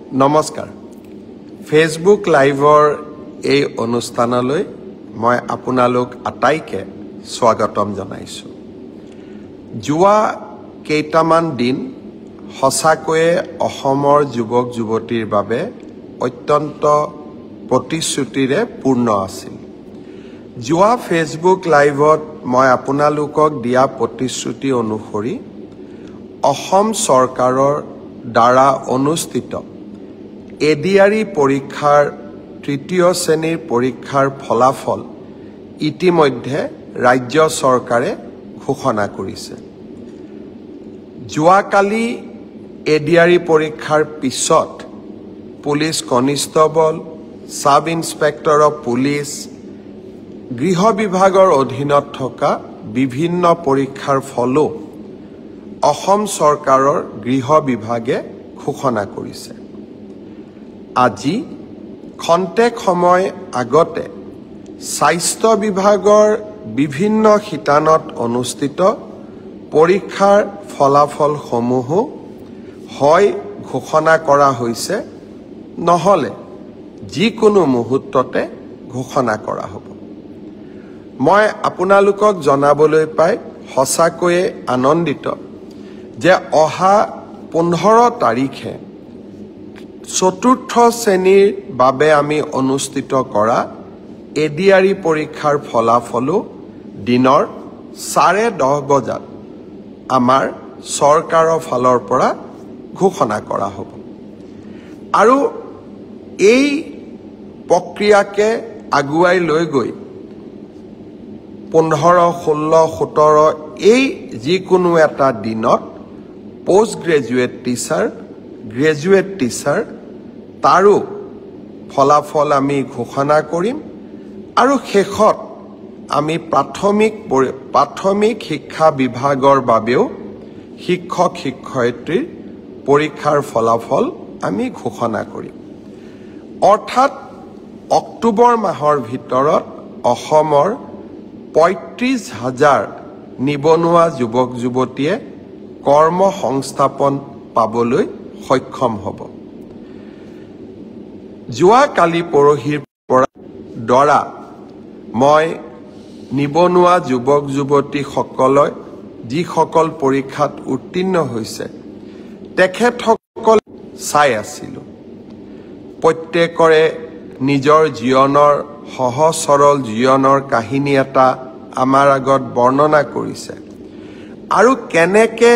নমস্কাৰ ফেচবুক লাইভৰ এই অনুষ্ঠানলৈ মই আপোনালোক আটাইকে স্বাগতম জনাইছো যোৱা কেইটামান দিন সঁচাকৈয়ে অসমৰ যুৱক যুৱতীৰ বাবে অত্যন্ত প্ৰতিশ্ৰুতিৰে পূৰ্ণ আছিল যোৱা ফেচবুক লাইভত মই আপোনালোকক দিয়া প্ৰতিশ্ৰুতি অনুসৰি অসম চৰকাৰৰ দ্বাৰা অনুষ্ঠিত এডিআৰই পৰীক্ষাৰ তৃতীয় শ্ৰেণীৰ পৰীক্ষাৰ ফলাফল ইতিমধ্যে ৰাজ্য চৰকাৰে ঘোষণা কৰিছে যোৱাকালি এডিআৰই পৰীক্ষাৰ পিছত police constable sub inspector of police গৃহ বিভাগৰ অধীনত থকা বিভিন্ন পৰীক্ষাৰ ফলো অসম চৰকাৰৰ গৃহ বিভাগে ঘোষণা কৰিছে আজি খন্তেক সময় আগতে স্বাস্থ্য বিভাগৰ বিভিন্ন শিতানত অনুষ্ঠিত পৰীক্ষাৰ ফলাফলসমূহ হয় ঘোষণা কৰা হৈছে নহলে যিকোনো মুহূৰ্ততে ঘোষণা কৰা হ'ব মই আপোনালোকক জনাবলৈ পাই সঁচাকৈয়ে আনন্দিত যে অহা 15 তাৰিখে চতুৰ্থ শ্ৰেণীৰ বাবে আমি অনুষ্ঠিত কৰা এডিআৰই পৰীক্ষাৰ ফলাফলো দিনৰ 10:30 বজাত আমাৰ চৰকাৰৰ ফালৰ পৰা ঘোষণা কৰা হ'ব আৰু এই প্ৰক্ৰিয়াকে আগুৱাই লৈ গৈ 15, 16, 17 এই যিকোনো এটা দিনত post graduate teacher graduate teacher তাৰো ফলাফল আমি ঘোষণা কৰিম আৰু শেষত আমি প্ৰাথমিক শিক্ষা বিভাগৰ বাবেও শিক্ষক শিক্ষয়িত্ৰীৰ পৰীক্ষাৰ ফলাফল আমি ঘোষণা কৰিম অৰ্থাৎ অক্টোবৰ মাহৰ ভিতৰত অসমৰ 35,000 নিবনুৱা যুৱক যুৱতীয়ে কৰ্ম সংস্থাপন পাবলৈ সক্ষম হ'ব যোৱা কালি পৰহিৰ পৰা মই নিবনুৱা যুৱক যুৱতীসকলক যিসকল পৰীক্ষাত উত্তীৰ্ণ হৈছে তেখেতসকল চাই আছিলোঁ প্ৰত্যেকৰে নিজৰ জীৱনৰ সহজ সৰল জীৱনৰ কাহিনী এটা আমাৰ আগত বৰ্ণনা কৰিছে আৰু কেনেকে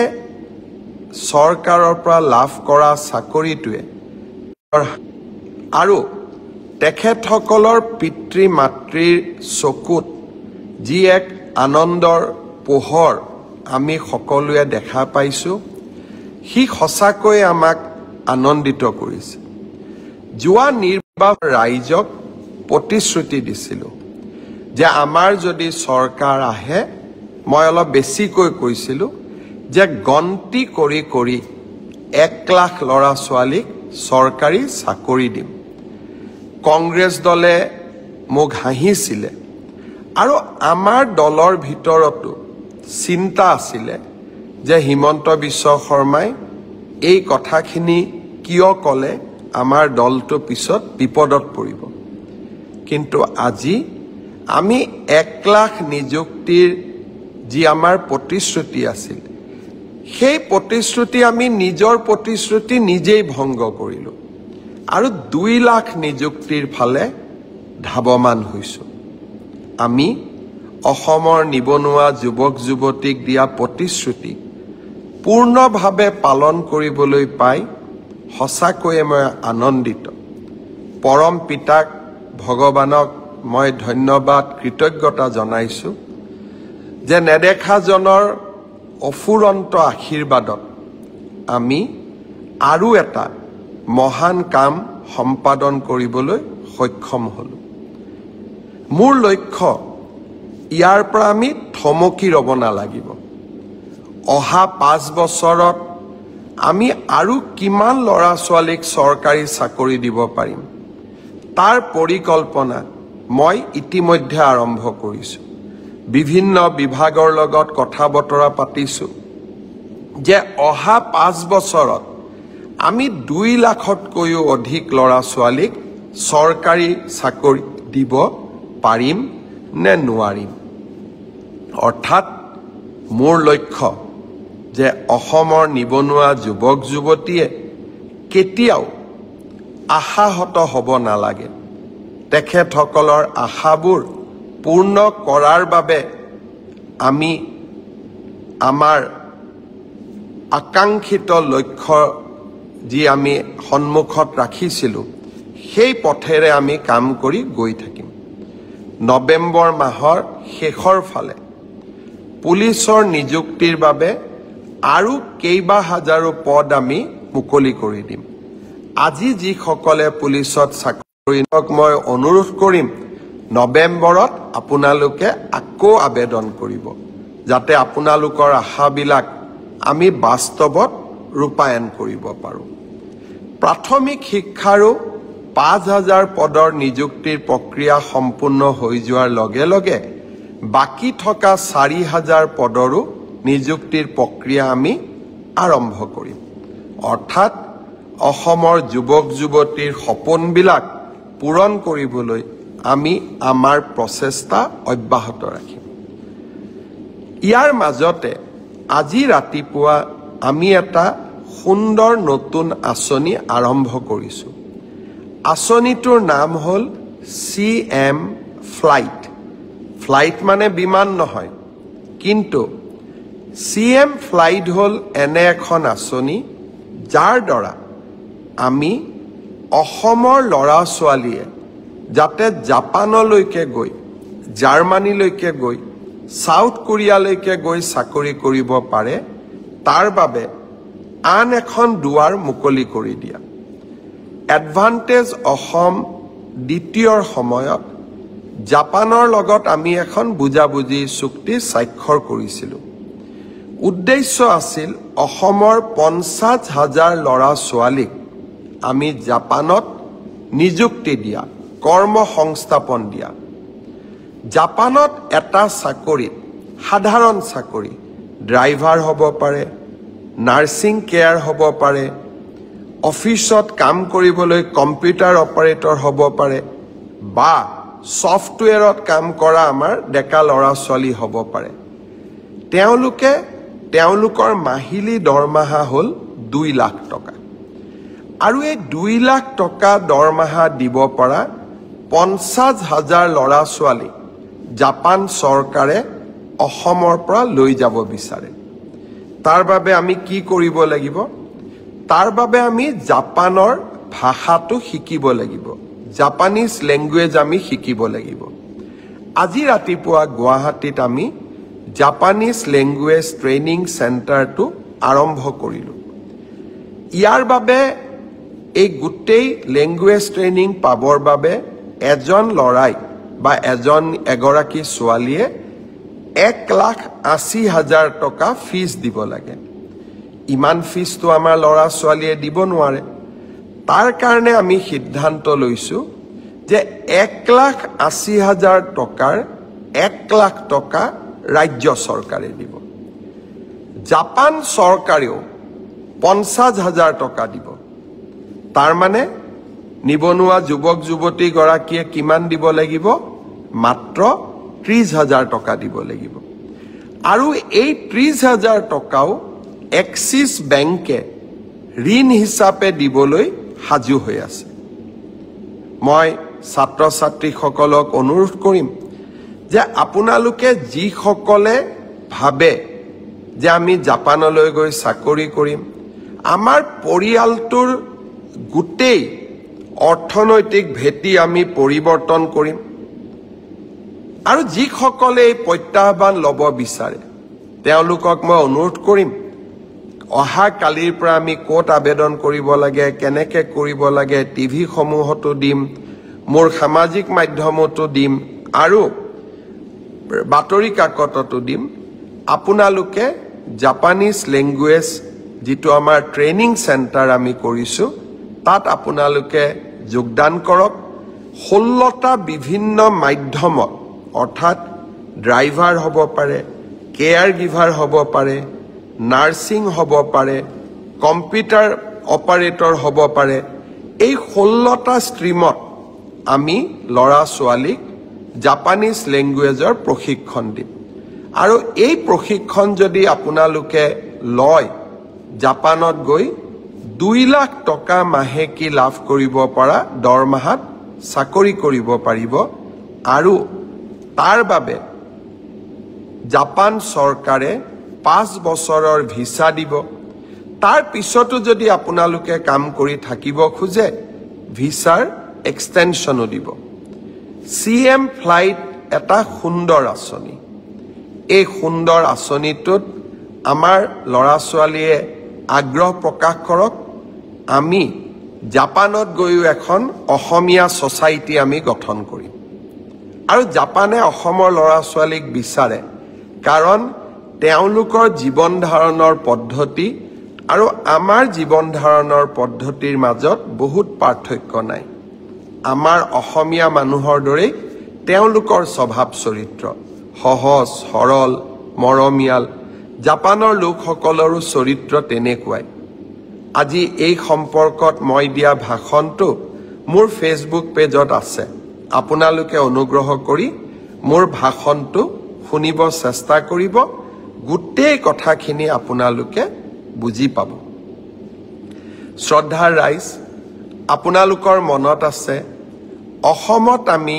চৰকাৰৰ পৰা লাভ কৰা চাকৰিটোৱে আৰু তেখেতসকলৰ পিতৃ মাতৃৰ চকুত যি এক আনন্দৰ পোহৰ আমি সকলোৱে দেখা পাইছোঁ সি সঁচাকৈয়ে আমাক আনন্দিত কৰিছে যোৱা নিৰ্বাচন ৰাইজক প্ৰতিশ্ৰুতি দিছিলোঁ যে আমাৰ যদি চৰকাৰ আহে মই অলপ বেছিকৈ কৈছিলোঁ যে গন্তি কৰি কৰি 1 লাখ ল'ৰা ছোৱালীক চৰকাৰী চাকৰি দিম কংগ্ৰেছ দলে মোক হাঁহিছিলে আৰু আমাৰ দলৰ ভিতৰতো চিন্তা আছিলে যে হিমন্ত বিশ্ব শৰ্মাই এই কথাখিনি কিয় ক'লে আমাৰ দলটো পিছত বিপদত পৰিব কিন্তু আজি আমি 1 লাখ নিযুক্তিৰ যি আমাৰ প্ৰতিশ্ৰুতি আছিল সেই প্ৰতিশ্ৰুতি আমি নিজৰ প্ৰতিশ্ৰুতি নিজেই ভংগ কৰিলোঁ আৰু 2 লাখ নিযুক্তিৰ ফালে ধাৱমান হৈছোঁ আমি অসমৰ নিবনুৱা যুৱক যুৱতীক দিয়া প্ৰতিশ্ৰুতি পূৰ্ণভাৱে পালন কৰিবলৈ পাই সঁচাকৈয়ে মই আনন্দিত পৰম পিতাক ভগৱানক মই ধন্যবাদ কৃতজ্ঞতা জনাইছোঁ যে নেদেখাজনৰ অফুৰন্ত আশীৰ্বাদত আমি আৰু এটা মহান কাম সম্পাদন কৰিবলৈ সক্ষম হ'লোঁ মোৰ লক্ষ্য ইয়াৰ পৰা আমি থমকি ৰ'ব নালাগিব অহা 5 বছৰত আমি আৰু কিমান ল'ৰা ছোৱালীক চৰকাৰী চাকৰি দিব পাৰিম তাৰ পৰিকল্পনা মই ইতিমধ্যে আৰম্ভ কৰিছোঁ বিভিন্ন বিভাগৰ লগত কথা বতৰা পাতিছোঁ যে অহা 5 বছৰত আমি 2 লাখতকৈও অধিক ল'ৰা ছোৱালীক চৰকাৰী চাকৰি দিব পাৰিম নে নোৱাৰিম অৰ্থাৎ মোৰ লক্ষ্য যে অসমৰ নিবনুৱা যুৱক যুৱতীয়ে কেতিয়াও আশাহত হ'ব নালাগে তেখেতসকলৰ আশাবোৰ পূৰ্ণ কৰাৰ বাবে আমি আমাৰ আকাংক্ষিত লক্ষ্য যি আমি সন্মুখত ৰাখিছিলোঁ সেই পথেৰে আমি কাম কৰি গৈ থাকিম নৱেম্বৰ মাহৰ শেষৰ ফালে পুলিচৰ নিযুক্তিৰ বাবে আৰু কেইবা হাজাৰো পদ আমি মুকলি কৰি দিম আজি যিসকলে পুলিচত চাকৰি মই অনুৰোধ কৰিম নৱেম্বৰত আপোনালোকে আকৌ আবেদন কৰিব যাতে আপোনালোকৰ আশাবিলাক আমি বাস্তৱত ৰূপায়ণ কৰিব পাৰোঁ প্ৰাথমিক শিক্ষাৰো 5000 পদৰ নিযুক্তিৰ প্ৰক্ৰিয়া সম্পূৰ্ণ হৈ যোৱাৰ লগে লগে বাকি থকা 4000 পদৰো নিযুক্তিৰ প্ৰক্ৰিয়া আমি আৰম্ভ কৰিম অৰ্থাৎ অসমৰ যুৱক যুৱতীৰ সপোনবিলাক পূৰণ কৰিবলৈ আমি আমাৰ প্ৰচেষ্টা অব্যাহত ৰাখিম ইয়াৰ মাজতে আজি ৰাতিপুৱা আমি এটা সুন্দৰ নতুন আঁচনি আৰম্ভ কৰিছোঁ আঁচনিটোৰ নাম হ'ল CM ফ্লাইট মানে বিমান নহয় কিন্তু CM ফ্লাইট হ'ল এনে এখন আঁচনি যাৰ দ্বাৰা আমি অসমৰ ল'ৰা ছোৱালীয়ে যাতে জাপানলৈকে গৈ জাৰ্মানীলৈকে গৈ সাউথ কোৰিয়ালৈকে গৈ চাকৰি কৰিব পাৰে তাৰ বাবে আন এখন দুৱাৰ মুকলি কৰি দিয়া এডভান্টেজ অসম দ্বিতীয়ৰ সময়ত জাপানৰ লগত আমি এখন বুজাবুজি চুক্তি স্বাক্ষৰ কৰিছিলোঁ উদ্দেশ্য আছিল অসমৰ 50,000 ল'ৰা ছোৱালীক আমি জাপানত নিযুক্তি দিয়া কৰ্ম সংস্থাপন দিয়া জাপানত এটা চাকৰিত সাধাৰণ চাকৰি ড্ৰাইভাৰ হ'ব পাৰে নাৰ্ছিং কেয়াৰ হ'ব পাৰে অফিসত কাম কৰিবলৈ কম্পিউটাৰ অপাৰেটৰ হ'ব পাৰে বা সফটৱেৰত কাম কৰা আমাৰ ডেকা ল'ৰা ছোৱালী হ'ব পাৰে তেওঁলোকৰ মাহিলী দৰমহা হ'ল 2 লাখ টকা আৰু এই 2 লাখ টকা দৰমহা দিব পৰা 50,000 ল'ৰা ছোৱালী জাপান চৰকাৰে অসমৰ পৰা লৈ যাব বিচাৰে তাৰ বাবে আমি কি কৰিব লাগিব তাৰ বাবে আমি জাপানৰ ভাষাটো শিকিব লাগিব জাপানিজ ল্যাঙ্গুৱেজ আমি শিকিব লাগিব আজি ৰাতিপুৱা গুৱাহাটীত আমি জাপানিজ ল্যাঙ্গুৱেজ ট্ৰেইনিং চেণ্টাৰটো আৰম্ভ কৰিলোঁ ইয়াৰ বাবে এই গোটেই ল্যাঙ্গুৱেজ ট্ৰেইনিং পাবৰ বাবে এজন লৰাই বা এগৰাকী ছোৱালীয়ে 1,80,000 টকা ফিজ দিব লাগে ইমান ফিজটো আমাৰ ল'ৰা ছোৱালীয়ে দিব নোৱাৰে তাৰ কাৰণে আমি সিদ্ধান্ত লৈছোঁ যে 1,80,000 টকাৰ 1 লাখ টকা ৰাজ্য চৰকাৰে দিব জাপান চৰকাৰেও 50,000 টকা দিব তাৰ মানে নিবনুৱা যুৱক যুৱতী গৰাকীয়ে কিমান দিব লাগিব মাত্ৰ 30,000 টকা দিব লাগিব আৰু এই 30,000 টকাও এক্সিস বেংকে ঋণ হিচাপে দিবলৈ হাজু হৈ আছে মই ছাত্ৰ ছাত্ৰীসকলক অনুৰোধ কৰিম যে আপোনালোকে যিসকলে ভাবে যে আমি জাপানলৈ গৈ চাকৰি কৰিম আমাৰ পৰিয়ালটোৰ গোটেই অৰ্থনৈতিক ভেটি আমি পৰিৱৰ্তন কৰিম আৰু যিসকলে এই প্ৰত্যাহ্বান ল'ব বিচাৰে তেওঁলোকক মই অনুৰোধ কৰিম অহা কালিৰ পৰা আমি কোট আবেদন কৰিব লাগে কেনেকৈ কৰিব লাগে টিভি সমূহতো দিম মোৰ সামাজিক মাধ্যমতো দিম আৰু বাতৰি কাকততো দিম আপোনালোকে জাপানিজ ল্যাঙ্গুৱেজ যেটো আমাৰ ট্ৰেইনিং চেণ্টাৰ আমি কৰিছোঁ তাত আপোনালোকে যোগদান কৰক 16টা বিভিন্ন মাধ্যমত অৰ্থাৎ ড্ৰাইভাৰ হ'ব পাৰে কেয়াৰ গিভাৰ হ'ব পাৰে নাৰ্ছিং হ'ব পাৰে কম্পিউটাৰ অপাৰেটৰ হ'ব পাৰে। এই 16টা ষ্ট্ৰীমত আমি ল'ৰা ছোৱালীক জাপানীজ লেংগুৱেজৰ প্ৰশিক্ষণ দিম। আৰু এই প্ৰশিক্ষণ যদি আপোনালোকে লয়, জাপানত গৈ 2 লাখ টকা মাহেকী লাভ কৰিব পৰা দৰমহাত চাকৰি কৰিব পাৰিব। আৰু তাৰ বাবে জাপান চৰকাৰে 5 বছৰৰ ভিছা দিব। তাৰ পিছতো যদি আপোনালোকে কাম কৰি থাকিব খোজে, ভিছাৰ এক্সটেনশ্যনো দিব। CM ফ্লাইট এটা সুন্দৰ আঁচনি। এই সুন্দৰ আঁচনিটোত আমাৰ ল'ৰা ছোৱালীয়ে আগ্ৰহ প্ৰকাশ কৰক। আমি জাপানত গৈও এখন অসমীয়া ছ'চাইটি আমি গঠন কৰিম। আৰু জাপানে অসমৰ ল'ৰা ছোৱালীক বিচাৰে, কাৰণ তেওঁলোকৰ জীৱন ধাৰণৰ পদ্ধতি আৰু আমাৰ জীৱন ধাৰণৰ পদ্ধতিৰ মাজত বহুত পাৰ্থক্য নাই। আমাৰ অসমীয়া মানুহৰ দৰেই তেওঁলোকৰ স্বভাৱ চৰিত্ৰ সহজ সৰল মৰমীয়াল। জাপানৰ লোকসকলৰো চৰিত্ৰ তেনেকুৱাই। আজি এই সম্পৰ্কত মই দিয়া ভাষণটো মোৰ ফেচবুক পেজত আছে। আপোনালোকে অনুগ্ৰহ কৰি মোৰ ভাষণটো শুনিব চেষ্টা কৰিব। গোটেই কথাখিনি আপোনালোকে বুজি পাব। শ্ৰদ্ধাৰ ৰাইজ, আপোনালোকৰ মনত আছে অসমত আমি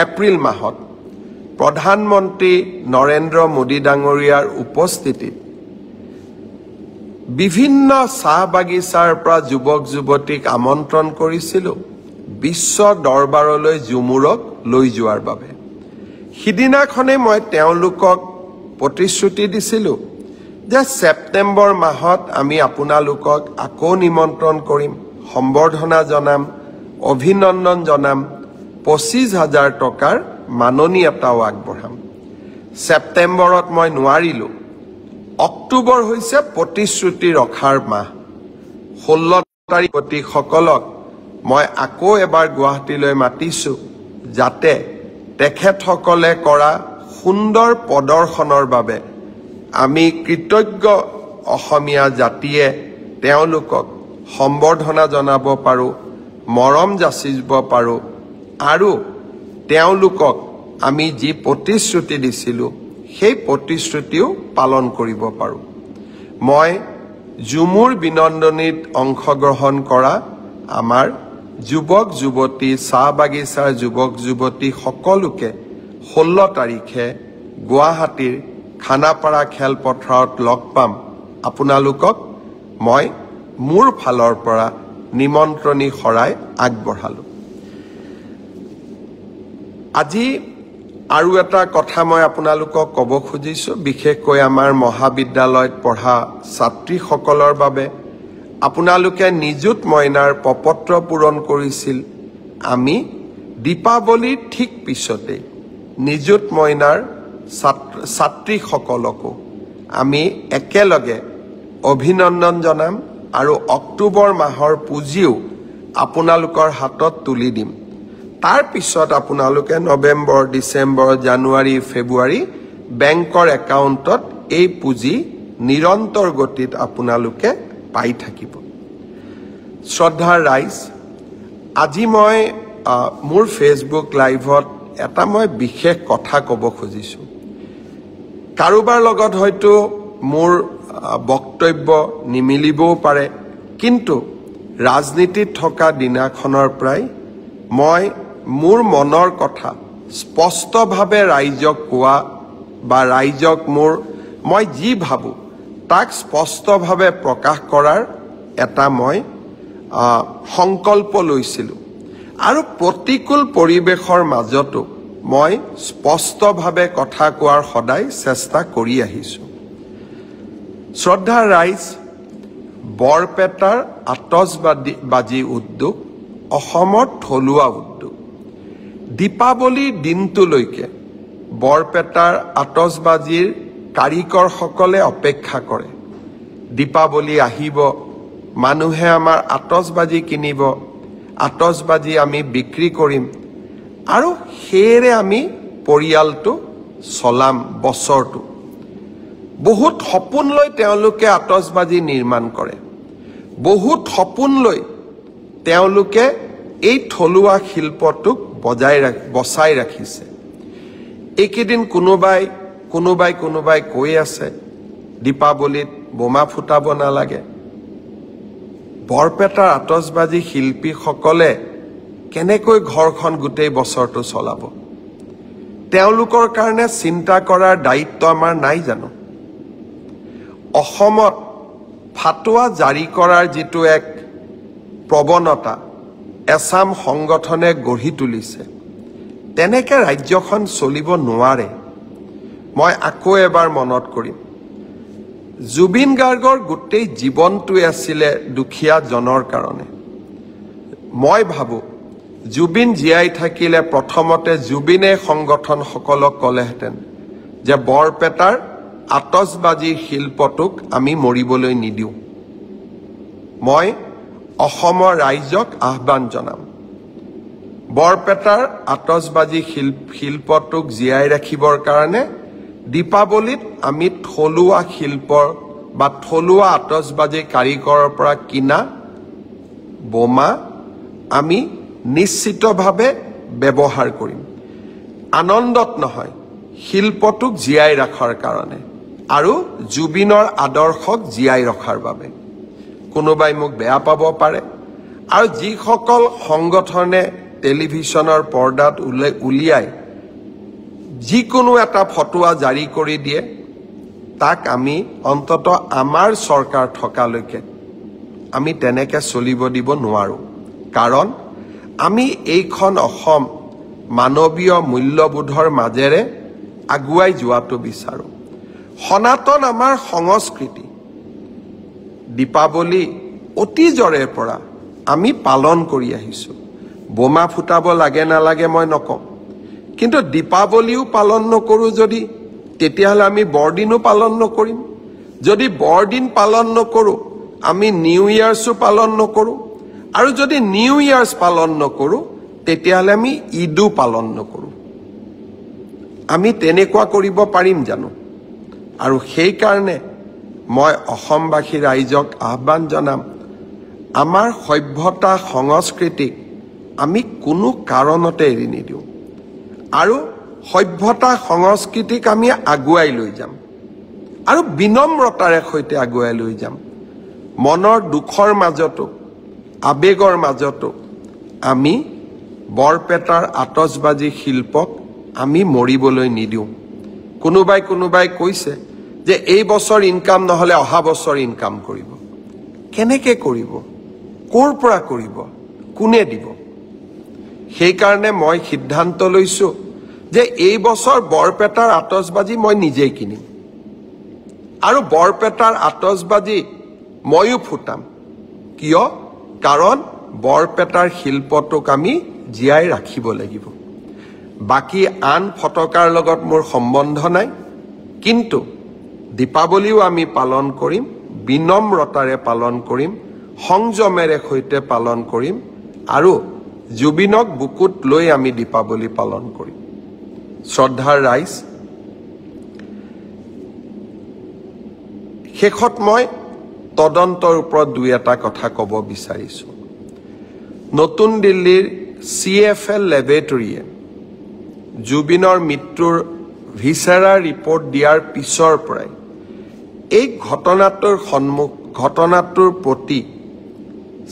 এপ্ৰিল মাহত প্ৰধানমন্ত্ৰী নৰেন্দ্ৰ মোদী ডাঙৰীয়াৰ উপস্থিতিত বিভিন্ন চাহ বাগিচাৰ পৰা যুৱক যুৱতীক আমন্ত্ৰণ কৰিছিলোঁ বিশ্ব দৰবাৰলৈ ঝুমুৰক লৈ যোৱাৰ বাবে। সিদিনাখনেই মই তেওঁলোকক প্ৰতিশ্ৰুতি দিছিলোঁ যে ছেপ্টেম্বৰ মাহত আমি আপোনালোকক আকৌ নিমন্ত্ৰণ কৰিম, সম্বৰ্ধনা জনাম, অভিনন্দন জনাম, 25,000 টকাৰ মাননি এটাও আগবঢ়াম। ছেপ্টেম্বৰত মই নোৱাৰিলোঁ। অক্টোবৰ হৈছে প্ৰতিশ্ৰুতি ৰখাৰ মাহ। 16 তাৰিখসকলক মই আকৌ এবাৰ গুৱাহাটীলৈ মাতিছোঁ, যাতে তেখেতসকলে কৰা সুন্দৰ প্ৰদৰ্শনৰ বাবে আমি কৃতজ্ঞ অসমীয়া জাতিয়ে তেওঁলোকক সম্বৰ্ধনা জনাব পাৰোঁ, মৰম যাচিব পাৰোঁ আৰু তেওঁলোকক আমি যি প্ৰতিশ্ৰুতি দিছিলোঁ সেই প্ৰতিশ্ৰুতিও পালন কৰিব পাৰোঁ। মই ঝুমুৰ বিনন্দনীত অংশগ্ৰহণ কৰা আমাৰ যুৱক যুৱতী, চাহ বাগিচাৰ যুৱক যুৱতী সকলোকে 16 তাৰিখে গুৱাহাটীৰ খানাপাৰা খেলপথাৰত লগ পাম। আপোনালোকক মই মোৰ ফালৰ পৰা নিমন্ত্ৰণী শৰাই আগবঢ়ালোঁ। আজি আৰু এটা কথা মই আপোনালোকক ক'ব খুজিছোঁ, বিশেষকৈ আমাৰ মহাবিদ্যালয়ত পঢ়া ছাত্ৰীসকলৰ বাবে। আপোনালোকে নিযুত মইনাৰ প্ৰপত্ৰ পূৰণ কৰিছিল। আমি দীপাৱলীৰ ঠিক পিছতে নিযুত মইনাৰ ছাত্ৰীসকলকো আমি একেলগে অভিনন্দন জনাম আৰু অক্টোবৰ মাহৰ পুঁজিও আপোনালোকৰ হাতত তুলি দিম। তাৰ পিছত আপোনালোকে নৱেম্বৰ, ডিচেম্বৰ, জানুৱাৰী, ফেব্ৰুৱাৰী বেংকৰ একাউণ্টত এই পুঁজি নিৰন্তৰ গতিত আপোনালোকে পাই থাকিব। শ্ৰদ্ধাৰ ৰাইজ, আজি মই মোৰ ফেচবুক লাইভত এটা মই বিশেষ কথা ক'ব খুজিছোঁ। কাৰোবাৰ লগত হয়তো মোৰ বক্তব্য নিমিলিবও পাৰে, কিন্তু ৰাজনীতিত থকা দিনাখনৰ পৰাই মই মোৰ মনৰ কথা স্পষ্টভাৱে ৰাইজক কোৱা বা ৰাইজক মই যি ভাবোঁ তাক স্পষ্টভাৱে প্ৰকাশ কৰাৰ এটা মই সংকল্প লৈছিলোঁ। আৰু প্ৰতিকূল পৰিৱেশৰ মাজতো মই স্পষ্টভাৱে কথা কোৱাৰ সদায় চেষ্টা কৰি আহিছোঁ। শ্ৰদ্ধাৰ ৰাইজ, বৰপেটাৰ আতচবাজি উদ্যোগ অসমৰ থলুৱা উদ্যোগ। দীপাৱলীৰ দিনটোলৈকে বৰপেটাৰ আতচবাজিৰ কাৰিকৰসকলে অপেক্ষা কৰে। দীপাৱলী আহিব, মানুহে আমাৰ আতচবাজি কিনিব, আতচবাজি আমি বিক্ৰী কৰিম আৰু সেয়েৰে আমি পৰিয়ালটো চলাম বছৰটো। বহুত সপোন লৈ তেওঁলোকে আতচবাজি নিৰ্মাণ কৰে। বহুত সপোন লৈ তেওঁলোকে এই থলুৱা শিল্পটোক বচাই ৰাখিছে। এইকেইদিন কোনোবাই কৈ আছে দীপাৱলীত বোমা ফুটাব নালাগে। বৰপেটাৰ আতচবাজী শিল্পীসকলে কেনেকৈ ঘৰখন গোটেই বছৰটো চলাব? তেওঁলোকৰ কাৰণে চিন্তা কৰাৰ দায়িত্ব আমাৰ নাই জানো? অসমত ফাটুৱা জাৰি কৰাৰ যিটো এক প্ৰৱণতা এছাম সংগঠনে গঢ়ি তুলিছে, তেনেকৈ ৰাজ্যখন চলিব নোৱাৰে। মই আকৌ এবাৰ মনত কৰিম, জুবিন গাৰ্গৰ গোটেই জীৱনটোৱে আছিলে দুখীয়া জনৰ কাৰণে। মই ভাবোঁ জুবিন জীয়াই থাকিলে প্ৰথমতে জুবিনে সংগঠনসকলক ক'লেহেঁতেন যে বৰপেটাৰ আতচবাজীৰ শিল্পটোক আমি মৰিবলৈ নিদিওঁ। মই অসমৰ ৰাইজক আহ্বান জনাম, বৰপেটাৰ আতচবাজী শিল্পটোক জীয়াই ৰাখিবৰ কাৰণে দীপাৱলীত আমি থলুৱা শিল্পৰ বা থলুৱা আতচবাজী কাৰিকৰৰ পৰা কিনা বোমা আমি নিশ্চিতভাৱে ব্যৱহাৰ কৰিম। আনন্দত নহয়, শিল্পটোক জীয়াই ৰখাৰ কাৰণে আৰু জুবিনৰ আদৰ্শক জীয়াই ৰখাৰ বাবে। কোনোবাই মোক বেয়া পাব পাৰে, আৰু যিসকল সংগঠনে টেলিভিছনৰ পৰ্দাত উলিয়াই যিকোনো এটা ফটোৱা জাৰি কৰি দিয়ে, তাক আমি অন্তত আমাৰ চৰকাৰ থকালৈকে আমি তেনেকৈ চলিব দিব নোৱাৰোঁ। কাৰণ আমি এইখন অসম মানৱীয় মূল্যবোধৰ মাজেৰে আগুৱাই যোৱাটো বিচাৰোঁ। সনাতন আমাৰ সংস্কৃতি। দীপাৱলী অতীজৰে পৰা আমি পালন কৰি আহিছোঁ। বোমা ফুটাব লাগে নালাগে মই নকওঁ, কিন্তু দীপাৱলীও পালন নকৰোঁ যদি, তেতিয়াহ'লে আমি বৰদিনো পালন নকৰিম। যদি বৰদিন পালন নকৰোঁ, আমি নিউ ইয়াৰ্ছো পালন নকৰোঁ, আৰু যদি নিউ ইয়াৰ্ছ পালন নকৰোঁ, তেতিয়াহ'লে আমি ঈদো পালন নকৰোঁ। আমি তেনেকুৱা কৰিব পাৰিম জানো? আৰু সেইকাৰণে মই অসমবাসী ৰাইজক আহ্বান জনাম, আমাৰ সভ্যতা সংস্কৃতিক আমি কোনো কাৰণতে এৰি নিদিওঁ, আৰু সভ্যতা সংস্কৃতিক আমি আগুৱাই লৈ যাম, আৰু বিনম্ৰতাৰে সৈতে আগুৱাই লৈ যাম। মনৰ দুখৰ মাজতো আবেগৰ মাজতো আমি বৰপেটাৰ আতচবাজী শিল্পক আমি মৰিবলৈ নিদিওঁ। কোনোবাই কৈছে যে এই বছৰ ইনকাম নহ'লে অহা বছৰ ইনকাম কৰিব। কেনেকৈ কৰিব? ক'ৰ পৰা কৰিব? কোনে দিব? সেইকাৰণে মই সিদ্ধান্ত লৈছোঁ যে এই বছৰ বৰপেটাৰ আতচবাজী মই নিজেই কিনিম, আৰু বৰপেটাৰ আতচবাজী ময়ো ফুটাম। কিয়? কাৰণ বৰপেটাৰ শিল্পটোক আমি জীয়াই ৰাখিব লাগিব। বাকী আন ফটকাৰ লগত মোৰ সম্বন্ধ নাই, কিন্তু দীপাৱলীও আমি পালন কৰিম, বিনম্ৰতাৰে পালন কৰিম, সংযমেৰে সৈতে পালন কৰিম, আৰু জুবিনক বুকুত লৈ আমি দীপাৱলী পালন কৰিম। শ্ৰদ্ধাৰ ৰাইজ, শেষত মই তদন্তৰ ওপৰত দুই এটা কথা ক'ব বিচাৰিছোঁ। নতুন দিল্লীৰ CFL লেবৰেটৰীয়ে জুবিনৰ মৃত্যুৰ ভিছেৰা ৰিপৰ্ট দিয়াৰ পিছৰ পৰাই এই ঘটনাটোৰ প্ৰতি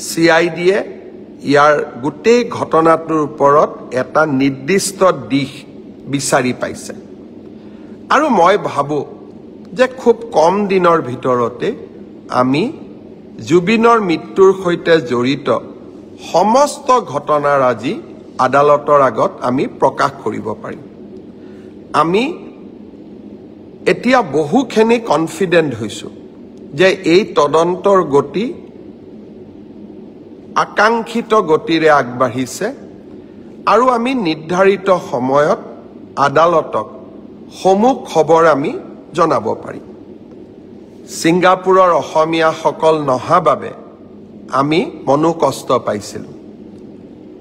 CIDয়ে ইয়াৰ গোটেই ঘটনাটোৰ ওপৰত এটা নিৰ্দিষ্ট দিশ বিচাৰি পাইছে, আৰু মই ভাবোঁ যে খুব কম দিনৰ ভিতৰতে আমি জুবিনৰ মৃত্যুৰ সৈতে জড়িত সমস্ত ঘটনাৰাজি আদালতৰ আগত আমি প্ৰকাশ কৰিব পাৰিম। আমি এতিয়া বহুখিনি কনফিডেণ্ট হৈছোঁ যে এই তদন্তৰ গতি আকাংক্ষিত গতিৰে আগবাঢ়িছে, আৰু আমি নিৰ্ধাৰিত সময়ত আদালতক সমূহ খবৰ আমি জনাব পাৰিম। ছিংগাপুৰৰ অসমীয়াসকল নহা বাবে আমি মনোকষ্ট পাইছিলোঁ।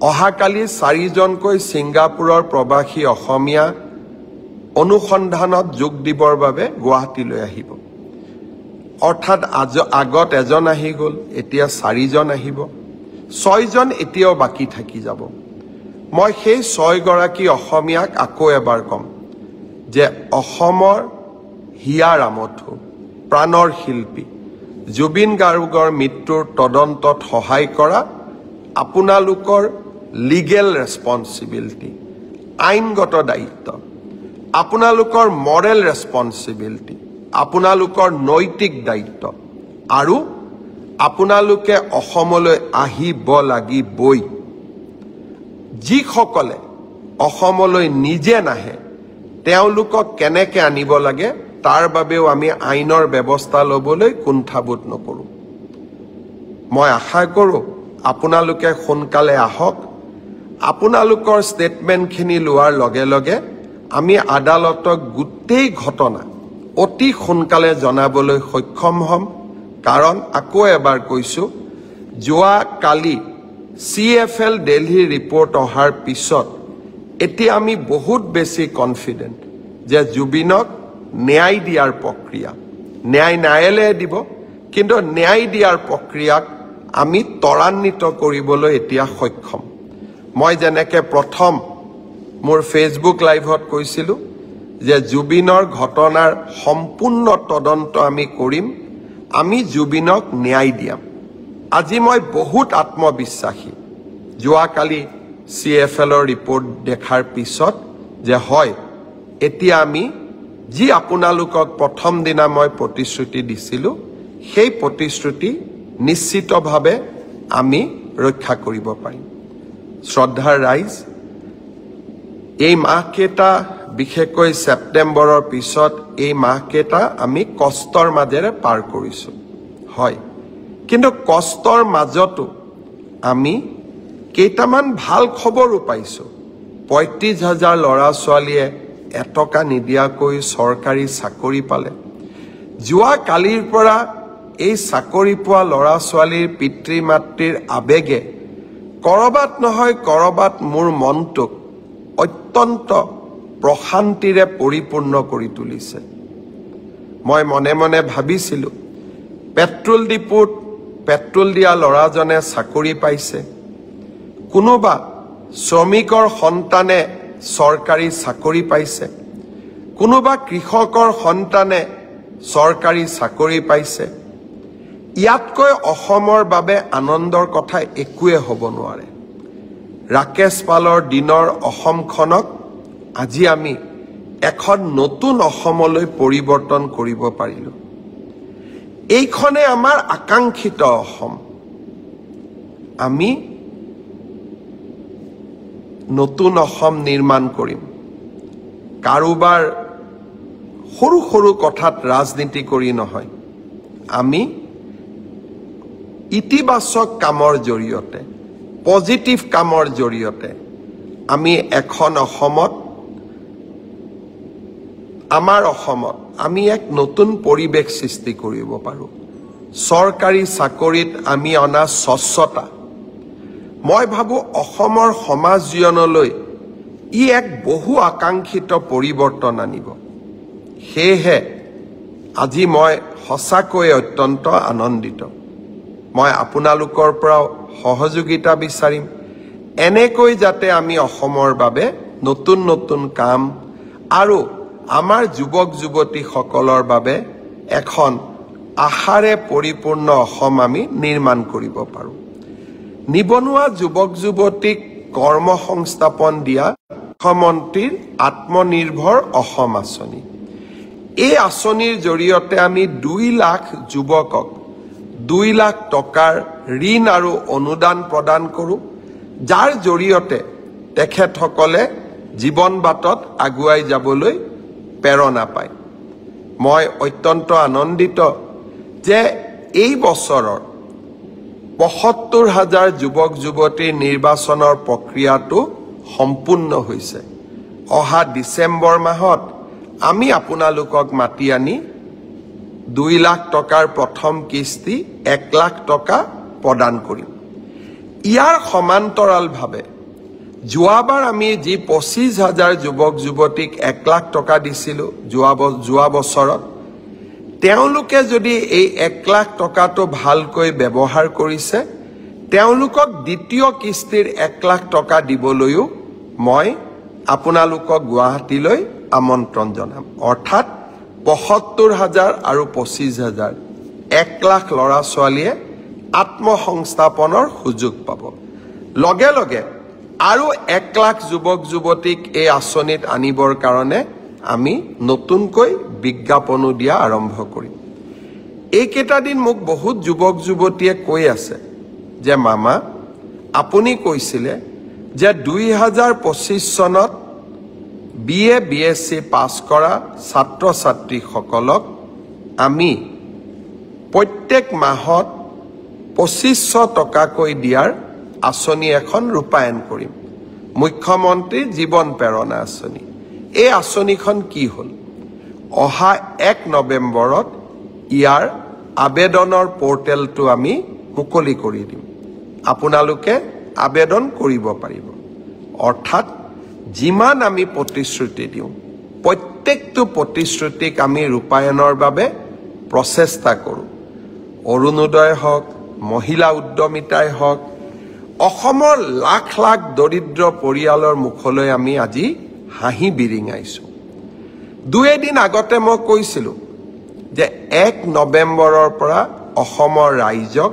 অহাকালি 4জনকৈ ছিংগাপুৰৰ প্ৰৱাসী অসমীয়া অনুসন্ধানত যোগ দিবৰ বাবে গুৱাহাটীলৈ আহিব। অৰ্থাৎ আগত এজন আহি গ'ল, এতিয়া 4জন আহিব, 6জন এতিয়াও বাকী থাকি যাব। মই সেই 6গৰাকী অসমীয়াক আকৌ এবাৰ ক'ম যে অসমৰ হিয়া ৰামথু, প্ৰাণৰ শিল্পী জুবিন গাৰ্গৰ মৃত্যুৰ তদন্তত সহায় কৰা আপোনালোকৰ লিগেল ৰেছপন্সিবিলিটি, আইনগত দায়িত্ব, আপোনালোকৰ মৰেল ৰেছপন্সিবিলিটি, আপোনালোকৰ নৈতিক দায়িত্ব, আৰু আপোনালোকে অসমলৈ আহিব লাগিবই। যিসকলে অসমলৈ নিজে নাহে তেওঁলোকক কেনেকৈ আনিব লাগে তাৰ বাবেও আমি আইনৰ ব্যৱস্থা ল'বলৈ কুণ্ঠাবোধ নকৰোঁ। মই আশা কৰোঁ আপোনালোকে সোনকালে আহক। আপোনালোকৰ ষ্টেটমেণ্টখিনি লোৱাৰ লগে লগে আমি আদালতক গোটেই ঘটনা অতি সোনকালে জনাবলৈ সক্ষম হ'ম। কাৰণ আকৌ এবাৰ কৈছোঁ, যোৱা কালি CFL দিল্লী ৰিপৰ্ট অহাৰ পিছত এতিয়া আমি বহুত বেছি কনফিডেণ্ট যে জুবিনক ন্যায় দিয়াৰ প্ৰক্ৰিয়া, ন্যায় ন্যায়ালয়ে দিব, কিন্তু ন্যায় দিয়াৰ প্ৰক্ৰিয়াক আমি ত্বৰান্বিত কৰিবলৈ এতিয়া সক্ষম। মই যেনেকৈ প্ৰথম মোৰ ফেচবুক লাইভত কৈছিলোঁ যে জুবিনৰ ঘটনাৰ সম্পূৰ্ণ তদন্ত আমি কৰিম, আমি জুবিনক ন্যায় দিয়াম। আজি মই বহুত আত্মবিশ্বাসী যোৱাকালি CFLৰ ৰিপৰ্ট দেখাৰ পিছত যে হয়, এতিয়া আমি যি আপোনালোকক প্ৰথম দিনা মই প্ৰতিশ্ৰুতি দিছিলোঁ সেই প্ৰতিশ্ৰুতি নিশ্চিতভাৱে আমি ৰক্ষা কৰিব পাৰিম। শ্ৰদ্ধাৰ ৰাইজ, এই মাহকেইটা বিশেষকৈ ছেপ্টেম্বৰৰ পিছত এই মাহকেইটা আমি কষ্টৰ মাজেৰে পাৰ কৰিছোঁ, হয়, কিন্তু কষ্টৰ মাজতো আমি কেইটামান ভাল খবৰো পাইছোঁ। 35,000 ল'ৰা ছোৱালীয়ে এটকা নিদিয়াকৈ চৰকাৰী চাকৰি পালে। যোৱা কালিৰ পৰা এই চাকৰি পোৱা ল'ৰা ছোৱালীৰ পিতৃ মাতৃৰ আৱেগে কৰবাত নহয় কৰবাত মোৰ মনটোক অত্যন্ত প্ৰশান্তিৰে পৰিপূৰ্ণ কৰি তুলিছে। মই মনে মনে ভাবিছিলোঁ, পেট্ৰল ডিপুত পেট্ৰল দিয়া ল'ৰাজনে চাকৰি পাইছে, কোনোবা শ্ৰমিকৰ সন্তানে চৰকাৰী চাকৰি পাইছে, কোনোবা কৃষকৰ সন্তানে চৰকাৰী চাকৰি পাইছে। ইয়াতকৈ অসমৰ বাবে আনন্দৰ কথা একোৱে হ'ব নোৱাৰে। ৰাকেশ পালৰ দিনৰ অসমখনক আজি আমি এখন নতুন অসমলৈ পৰিৱৰ্তন কৰিব পাৰিলোঁ। এইখনে আমাৰ আকাংক্ষিত অসম। আমি নতুন অসম নিৰ্মাণ কৰিম। কাৰোবাৰ সৰু সৰু কথাত ৰাজনীতি কৰি নহয়, আমি ইতিবাচক কামৰ জৰিয়তে, পজিটিভ কামৰ জৰিয়তে আমি এখন অসমত, আমাৰ অসমত আমি এক নতুন পৰিৱেশ সৃষ্টি কৰিব পাৰোঁ। চৰকাৰী চাকৰিত আমি অনা স্বচ্ছতা, মই ভাবোঁ অসমৰ সমাজ জীৱনলৈ ই এক বহু আকাংক্ষিত পৰিৱৰ্তন আনিব। সেয়েহে আজি মই সঁচাকৈ অত্যন্ত আনন্দিত। মই আপোনালোকৰ পৰাও সহযোগিতা বিচাৰিম, এনেকৈ যাতে আমি অসমৰ বাবে নতুন নতুন কাম আৰু আমাৰ যুৱক যুৱতীসকলৰ বাবে এখন আশাৰে পৰিপূৰ্ণ অসম আমি নিৰ্মাণ কৰিব পাৰোঁ। নিবনুৱা যুৱক যুৱতীক কৰ্মসংস্থাপন দিয়া মুখ্যমন্ত্ৰীৰ আত্মনিৰ্ভৰ অসম আঁচনি, এই আঁচনিৰ জৰিয়তে আমি 2 লাখ যুৱকক 2 লাখ টকাৰ ঋণ আৰু অনুদান প্ৰদান কৰোঁ, যাৰ জৰিয়তে তেখেতসকলে জীৱন বাটত আগুৱাই যাবলৈ প্ৰেৰণা পায়। মই অত্যন্ত আনন্দিত যে এই বছৰৰ ৭৫,000 যুৱক যুৱতীৰ নিৰ্বাচনৰ প্ৰক্ৰিয়াটো সম্পূৰ্ণ হৈছে। অহা ডিচেম্বৰ মাহত আমি আপোনালোকক মাতি আনি 2 লাখ টকাৰ প্ৰথম কিস্তি 1 লাখ টকা প্ৰদান কৰিম। ইয়াৰ সমান্তৰালভাৱে যোৱাবাৰ আমি যি 25,000 যুৱক যুৱতীক 1 লাখ টকা দিছিলোঁ যোৱা বছৰত, তেওঁলোকে যদি এই 1 লাখ টকাটো ভালকৈ ব্যৱহাৰ কৰিছে তেওঁলোকক দ্বিতীয় কিস্তিৰ 1 লাখ টকা দিবলৈও মই আপোনালোকক গুৱাহাটীলৈ আমন্ত্ৰণ জনাম অৰ্থাৎ ৭৫,০০০ আৰু ২৫,০০০ 1 লাখ ল'ৰা ছোৱালীয়ে আত্মসংস্থাপনৰ সুযোগ পাব লগে লগে আৰু 1 লাখ যুৱক যুৱতীক এই আঁচনিত আনিবৰ কাৰণে আমি নতুনকৈ বিজ্ঞাপনো দিয়া আৰম্ভ কৰিম এইকেইটা দিন মোক বহুত যুৱক যুৱতীয়ে কৈ আছে যে মামা আপুনি কৈছিলে যে ২০২৫ চনত BA BSc পাছ কৰা ছাত্ৰ ছাত্ৰীসকলক আমি প্ৰত্যেক মাহত ২৫০০ টকাকৈ দিয়াৰ আঁচনি এখন ৰূপায়ণ কৰিম মুখ্যমন্ত্ৰী জীৱন প্ৰেৰণা আঁচনি এই আঁচনিখন কি হ'ল অহা ১ নৱেম্বৰত ইয়াৰ আবেদনৰ পৰ্টেলটো আমি মুকলি কৰি দিম আপোনালোকে আবেদন কৰিব পাৰিব অৰ্থাৎ যিমান আমি প্ৰতিশ্ৰুতি দিওঁ প্ৰত্যেকটো প্ৰতিশ্ৰুতিক আমি ৰূপায়ণৰ বাবে প্ৰচেষ্টা কৰোঁ অৰুণোদয় হওক মহিলা উদ্যমিতাই হওক অসমৰ লাখ লাখ দৰিদ্ৰ পৰিয়ালৰ মুখলৈ আমি আজি হাঁহি বিৰিঙাইছোঁ 2 দিন আগতে মই কৈছিলোঁ যে 1 নৱেম্বৰৰ পৰা অসমৰ ৰাইজক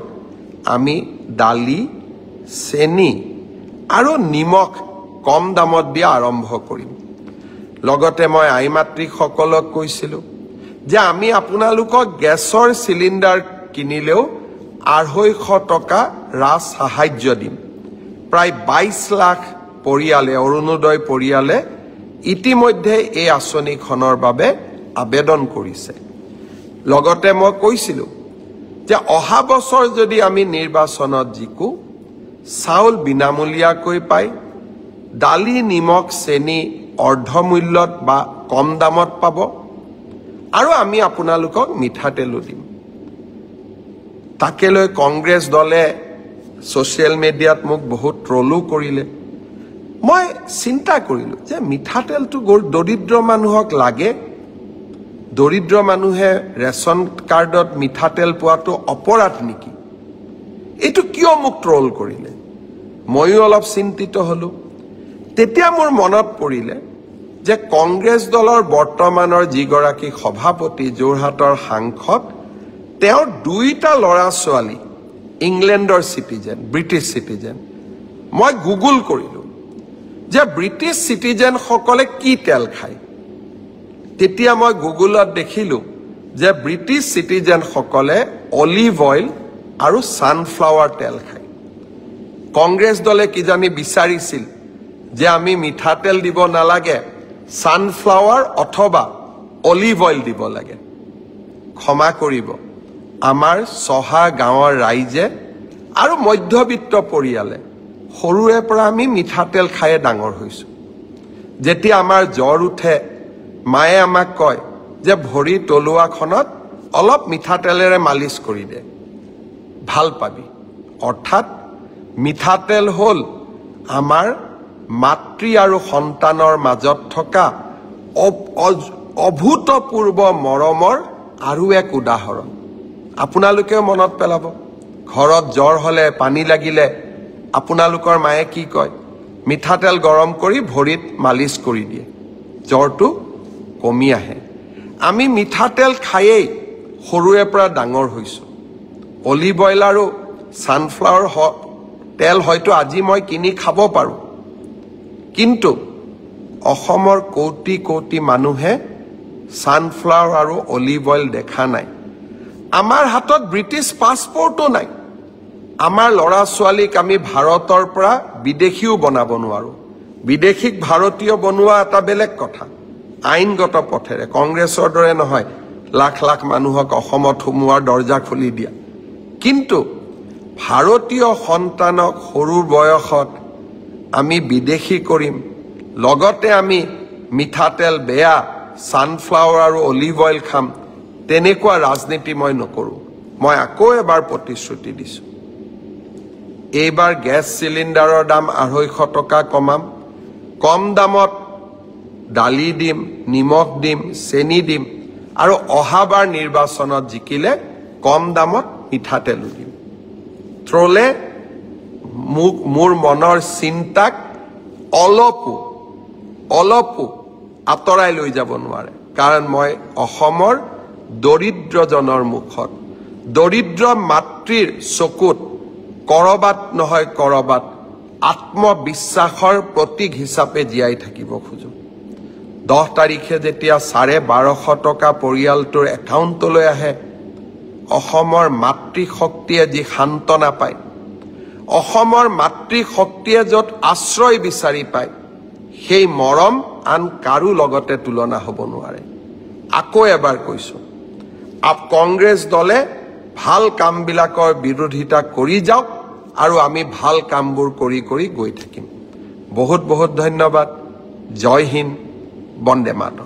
আমি দালি চেনি আৰু নিমখ কম দামত দিয়া আৰম্ভ কৰিম লগতে মই আই মাতৃসকলক কৈছিলোঁ যে আমি আপোনালোকক গেছৰ চিলিণ্ডাৰ কিনিলেও ২৫০ টকা ৰাজ সাহায্য দিম প্ৰায় ২২ লাখ পৰিয়ালে অৰুণোদয় পৰিয়ালে ইতিমধ্যে এই আঁচনিখনৰ বাবে আবেদন কৰিছে লগতে মই কৈছিলোঁ যে অহা বছৰ যদি আমি নিৰ্বাচনত জিকো চাউল বিনামূলীয়াকৈ পায় দালি নিমখ চেনি অৰ্ধমূল্যত বা কম দামত পাব আৰু আমি আপোনালোকক মিঠাতেলো দিম তাকে লৈ কংগ্ৰেছ দলে ছ'চিয়েল মিডিয়াত মোক বহুত ট্ৰলো কৰিলে মই চিন্তা কৰিলোঁ যে মিঠাতেলটো দৰিদ্ৰ মানুহক লাগে দৰিদ্ৰ মানুহে ৰেচন কাৰ্ডত মিঠাতেল পোৱাটো অপৰাধ নেকি এইটো কিয় মোক ট্ৰল কৰিলে ময়ো অলপ চিন্তিত হ'লোঁ তেতিয়া মোৰ মনত পৰিলে যে কংগ্ৰেছ দলৰ বৰ্তমানৰ যিগৰাকী সভাপতি যোৰহাটৰ সাংসদ তেওঁৰ 2টা ল'ৰা ছোৱালী ইংলেণ্ডৰ চিটিজেন ব্ৰিটিছ চিটিজেন মই গুগল কৰিলোঁ যে ব্ৰিটিছ চিটিজেনসকলে কি তেল খায় তেতিয়া মই গুগলত দেখিলোঁ যে ব্ৰিটিছ চিটিজেনসকলে অলিভ অইল আৰু ছানফ্লাৱাৰ তেল খায় কংগ্ৰেছ দলে কিজানি বিচাৰিছিল যে আমি মিঠাতেল দিব নালাগে ছানফ্লাৱাৰ অথবা অলিভ অইল দিব লাগে ক্ষমা কৰিব আমাৰ চহা গাঁৱৰ ৰাইজে আৰু মধ্যবিত্ত পৰিয়ালে সৰুৰে পৰা আমি মিঠাতেল খায়ে ডাঙৰ হৈছোঁ যেতিয়া আমাৰ জ্বৰ উঠে মায়ে আমাক কয় যে ভৰি তলুৱাখনত অলপ মিঠাতেলেৰে মালিচ কৰি দে ভাল পাবি অৰ্থাৎ মিঠাতেল হ'ল আমাৰ মাতৃ আৰু সন্তানৰ মাজত থকা অভূতপূৰ্ব মৰমৰ আৰু এক উদাহৰণ আপোনালোকেও মনত পেলাব ঘৰত জ্বৰ হ'লে পানী লাগিলে আপোনালোকৰ মায়ে কি কয় মিঠাতেল গৰম কৰি ভৰিত মালিচ কৰি দিয়ে জ্বৰটো কমি আহে আমি মিঠাতেল খায়েই সৰুৰে পৰা ডাঙৰ হৈছোঁ অলিভ অইল আৰু ছানফ্লাৱাৰ তেল হয়তো আজি মই কিনি খাব পাৰোঁ কিন্তু অসমৰ কোটি কোটি মানুহে ছানফ্লাৱাৰ আৰু অলিভ অইল দেখা নাই আমাৰ হাতত ব্ৰিটিছ পাছপৰ্টো নাই আমাৰ ল'ৰা ছোৱালীক আমি ভাৰতৰ পৰা বিদেশীও বনাব নোৱাৰোঁ বিদেশীক ভাৰতীয় বনোৱা এটা বেলেগ কথা আইনগত পথেৰে কংগ্ৰেছৰ দৰে নহয় লাখ লাখ মানুহক অসমত সোমোৱাৰ দৰ্জা খুলি দিয়া কিন্তু ভাৰতীয় সন্তানক সৰু বয়সত আমি বিদেশী কৰিম লগতে আমি মিঠাতেল বেয়া ছানফ্লাৱাৰ আৰু অলিভ অইল খাম তেনেকুৱা ৰাজনীতি মই নকৰোঁ মই আকৌ এবাৰ প্ৰতিশ্ৰুতি দিছোঁ এইবাৰ গেছ চিলিণ্ডাৰৰ দাম ২৫০ টকা কমাম কম দামত দালি দিম নিমখ দিম চেনি দিম আৰু অহাবাৰ নিৰ্বাচনত জিকিলে কম দামত মিঠাতেলো দিম ট্ৰলে মোৰ মনৰ চিন্তাক অলপো আঁতৰাই লৈ যাব নোৱাৰে কাৰণ মই অসমৰ দৰিদ্ৰজনৰ মুখত দৰিদ্ৰ মাতৃৰ চকুত কৰবাত নহয় কৰবাত আত্মবিশ্বাসৰ প্ৰতীক হিচাপে জীয়াই থাকিব খোজো 10 তাৰিখে যেতিয়া 1250 টকা পৰিয়ালটোৰ একাউণ্টলৈ আহে অসমৰ মাতৃশক্তিয়ে যি শান্তনা পায় অসমৰ মাতৃশক্তিয়ে য'ত আশ্ৰয় বিচাৰি পায় সেই মৰম আন কাৰো লগতে তুলনা হ'ব নোৱাৰে আকৌ এবাৰ কৈছো কংগ্ৰেছ দলে ভাল কামবিলাকৰ বিৰোধিতা কৰি যাওক আৰু আমি ভাল কামবোৰ কৰি কৰি গৈ থাকিম বহুত বহুত ধন্যবাদ জয় হিন্দ বন্দে মাতৰম